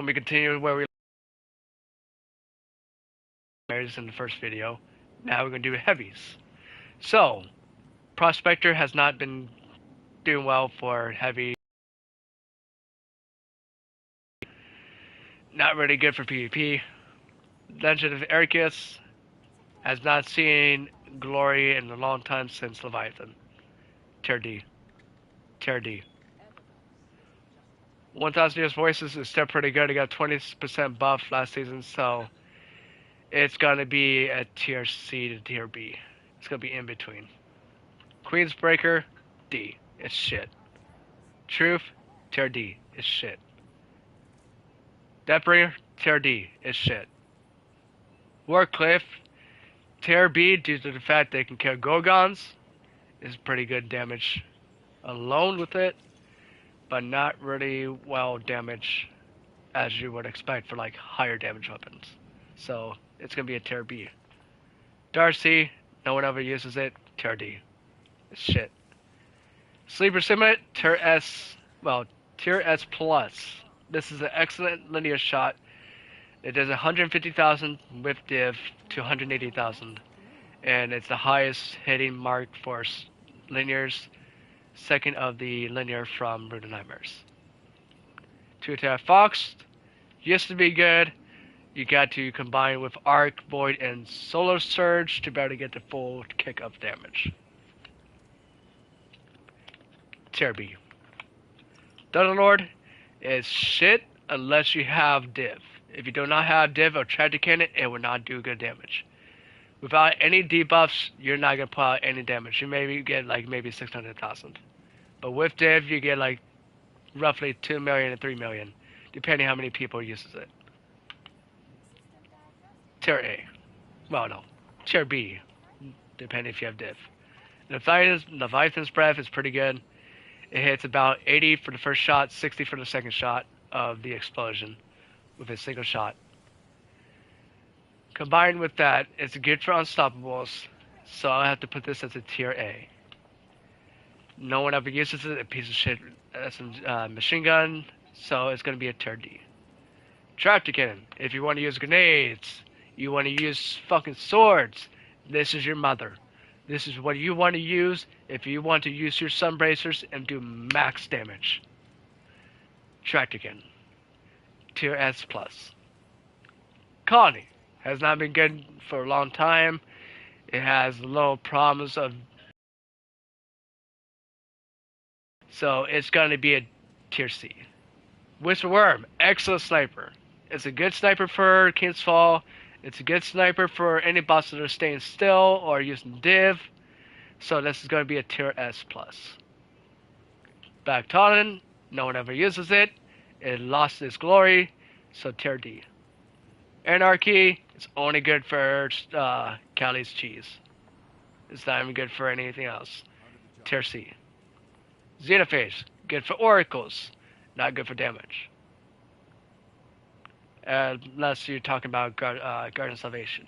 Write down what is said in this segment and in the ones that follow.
When we continue where we left in the first video, now we're going to do heavies. So, Prospector has not been doing well for heavy. Not really good for PvP. Legend of Arceus has not seen glory in a long time since Leviathan. Tier D. Tier D. 1000 Years Voices is still pretty good. It got 20% buff last season, so it's gonna be a tier C to tier B. It's gonna be in between. Queen's Breaker, D. It's shit. Truth, tier D. It's shit. Deathbringer, tier D. It's shit. Warcliffe, tier B due to the fact they can kill Gorgons. Is pretty good damage alone with it, but not really well damage as you would expect for like higher damage weapons. So it's gonna be a tier B. Darcy, no one ever uses it, tier D. It's shit. Sleeper Simulator, tier S, well, tier S plus. This is an excellent linear shot. It does 150,000 with div to 180,000, and it's the highest hitting mark for linears, second of the linear from Rune of Nightmares. To attack Fox, used to be good. You got to combine with Arc, Void, and Solar Surge to be able to get the full kick of damage. Tier B. Dunderlord is shit unless you have div. If you do not have div or tragic cannon, it will not do good damage. Without any debuffs, you're not gonna put out any damage. You maybe get like maybe 600,000. But with div, you get like roughly 2 million and 3 million, depending how many people uses it. Tier A. Well, no. Tier B, depending if you have div. Leviathan's Breath is pretty good. It hits about 80 for the first shot, 60 for the second shot of the explosion with a single shot. Combined with that, it's good for unstoppables, so I have to put this as a tier A. No one ever uses it, a piece of shit machine gun, so it's going to be a tier D. Tractor cannon, if you want to use grenades, you want to use fucking swords, this is your mother. This is what you want to use if you want to use your sunbracers and do max damage. Tractor cannon. Tier S+. Colony has not been good for a long time. It has little problems of... So it's going to be a tier C. Whisper Worm, excellent sniper. It's a good sniper for King's Fall. It's a good sniper for any bosses that are staying still or using div. So this is going to be a tier S+. Bactalon, no one ever uses it. It lost its glory, so tier D. Anarchy, it's only good for Cali's cheese. It's not even good for anything else. Tier C. Xenophage, good for oracles, not good for damage. Unless you're talking about Garden Salvation,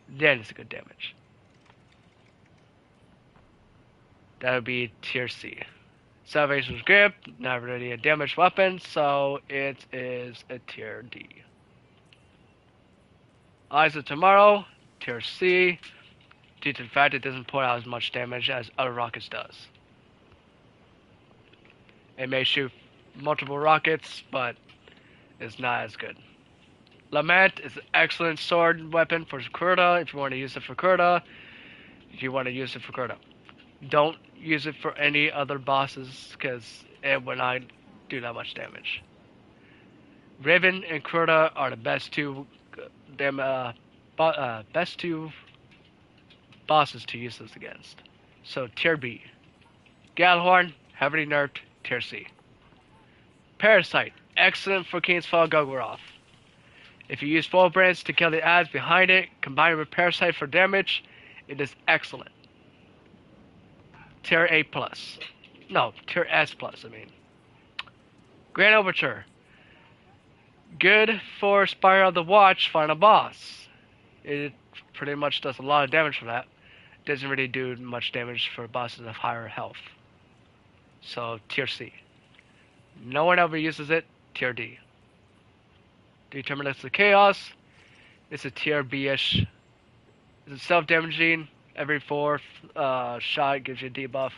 then it's a good damage. That would be tier C. Salvation's Grip, not really a damaged weapon, so it is a tier D. Eyes of Tomorrow, tier C, due to the fact it doesn't put out as much damage as other rockets does. It may shoot multiple rockets, but it's not as good. Lament is an excellent sword weapon for Kurta if you want to use it for Kurta. If you want to use it for Kurta. Don't use it for any other bosses because it will not do that much damage. Raven and Kurta are the best two bosses to use this against. So tier B. Gjallarhorn, heavily nerfed, tier C. Parasite, excellent for King's Fall Golgoroth. If you use full brands to kill the ads behind it, combined with Parasite for damage, it is excellent. Tier A+. No, tier S+, I mean. Grand Overture. Good for Spire of the Watch final boss. It pretty much does a lot of damage for that. Doesn't really do much damage for bosses of higher health. So, tier C. No one ever uses it, tier D. Deterministic Chaos. It's a tier B-ish. It's self-damaging. Every fourth shot gives you a debuff.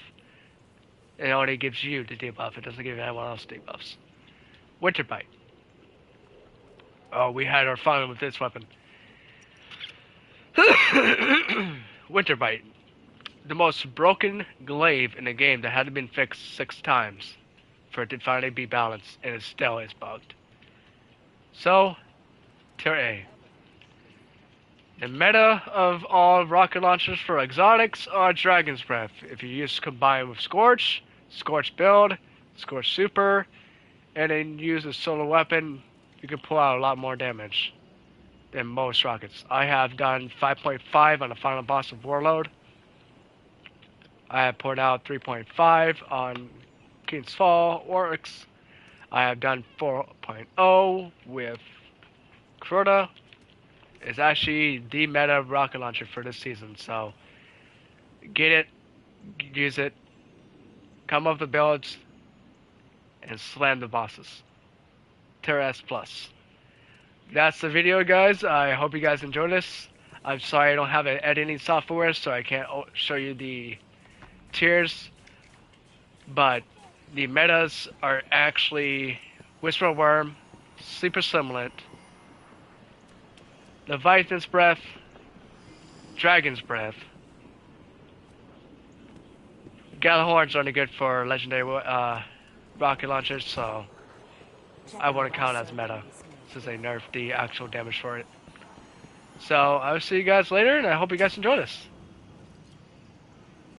It only gives you the debuff. It doesn't give anyone else debuffs. Winter Bite. Oh, we had our fun with this weapon. Winter Bite. The most broken glaive in the game that hadn't been fixed 6 times for it to finally be balanced, and it still is bugged. So, tier A. The meta of all rocket launchers for exotics are Dragon's Breath. If you use combine with Scorch, Scorch build, Scorch super, and then use a solo weapon, you can pull out a lot more damage than most rockets. I have done 5.5 on the final boss of Warlord. I have poured out 3.5 on King's Fall Oryx. I have done 4.0 with Crota. It's actually the meta rocket launcher for this season, so get it, use it, come up with builds, and slam the bosses. Tier S+. That's the video, guys. I hope you guys enjoyed this. I'm sorry I don't have an editing software, so I can't show you the tiers, but the metas are actually Whisper Worm, Sleeper Simulant, Leviathan's Breath, Dragon's Breath. Gjallarhorn's only good for legendary rocket launchers, so I wouldn't count as meta since they nerfed the actual damage for it. So I'll see you guys later, and I hope you guys enjoy this.